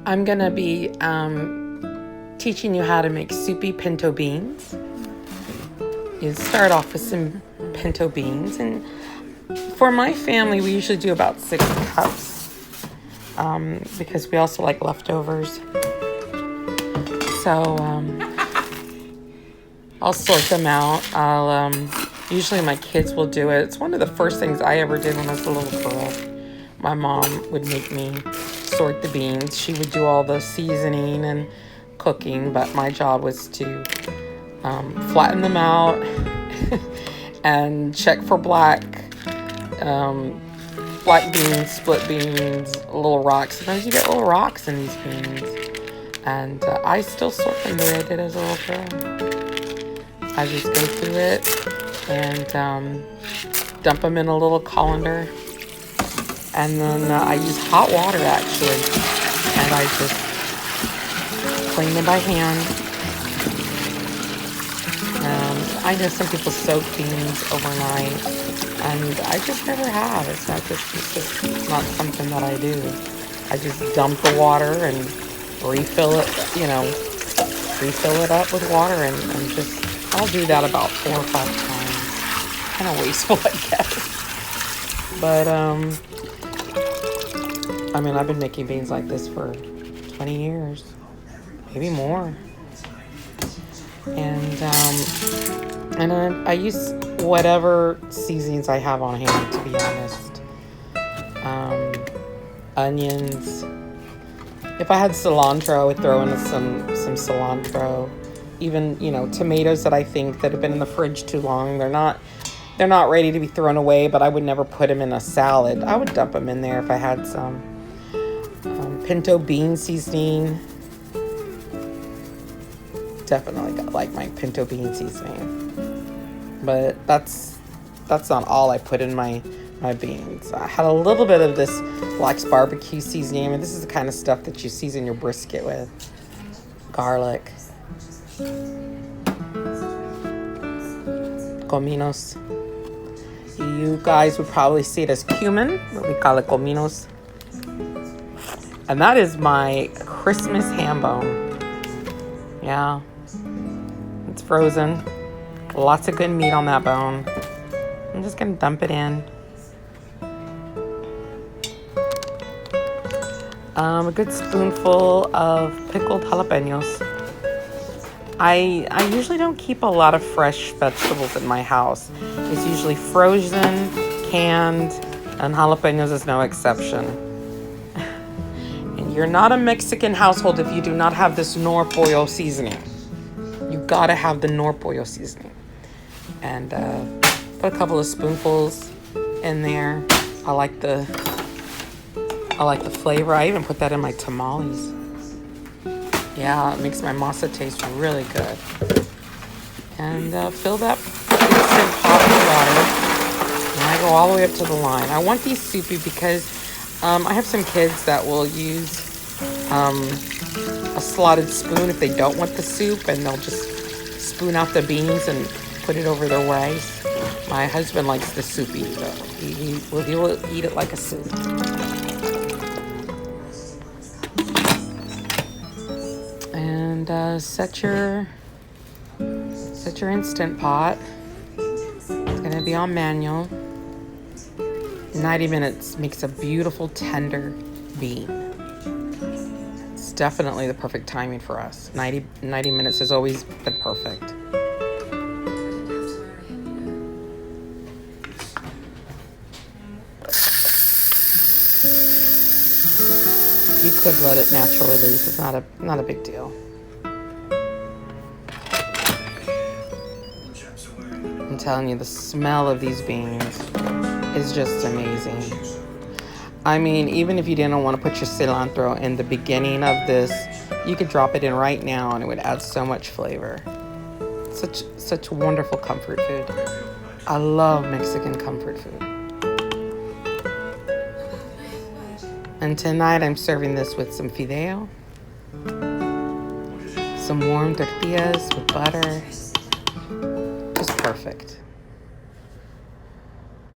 I'm gonna be teaching you how to make soupy pinto beans. You start off with some pinto beans, and for my family, we usually do about 6 cups because we also like leftovers. So I'll sort them out. Usually my kids will do it. It's one of the first things I ever did when I was a little girl. My mom would make me sort the beans. She would do all the seasoning and cooking, but my job was to flatten them out and check for black beans, split beans, little rocks. Sometimes you get little rocks in these beans. And I still sort them the way I did as a little girl. I just go through it and dump them in a little colander. And then I use hot water, actually. And I just clean them by hand. I know some people soak beans overnight. And I just never have. It's just not something that I do. I just dump the water and refill it up with water and just, I'll do that about 4 or 5 times. Kind of wasteful, I guess. But, I mean, I've been making beans like this for 20 years, maybe more. And I use whatever seasonings I have on hand, to be honest. Onions. If I had cilantro, I would throw in some cilantro. Even, tomatoes that I think that have been in the fridge too long. They're not ready to be thrown away, but I would never put them in a salad. I would dump them in there if I had some. Pinto bean seasoning. Definitely like my pinto bean seasoning. But that's not all I put in my beans. I had a little bit of this Black's barbecue seasoning. I mean, this is the kind of stuff that you season your brisket with. Garlic. Cominos. You guys would probably see it as cumin, but we call it cominos. And that is my Christmas ham bone. Yeah. It's frozen. Lots of good meat on that bone. I'm just going to dump it in. A good spoonful of pickled jalapenos. I usually don't keep a lot of fresh vegetables in my house. It's usually frozen, canned, and jalapenos is no exception. And you're not a Mexican household if you do not have this nor pollo seasoning. You gotta have the nor pollo seasoning. And put a couple of spoonfuls in there. I like the flavor. I even put that in my tamales. Yeah, it makes my masa taste really good. And fill that instant pot with water. And I go all the way up to the line. I want these soupy because I have some kids that will use a slotted spoon if they don't want the soup, and they'll just spoon out the beans and put it over their rice. My husband likes the soupy, though. He will eat it like a soup. And set your Instant Pot. It's gonna be on manual. 90 minutes makes a beautiful tender bean. It's definitely the perfect timing for us. 90 minutes has always been perfect. You could let it naturally release. It's not a big deal. I'm telling you, the smell of these beans is just amazing. I mean, even if you didn't want to put your cilantro in the beginning of this, you could drop it in right now and it would add so much flavor. Such wonderful comfort food. I love Mexican comfort food. And tonight I'm serving this with some fideo, some warm tortillas with butter. Just perfect.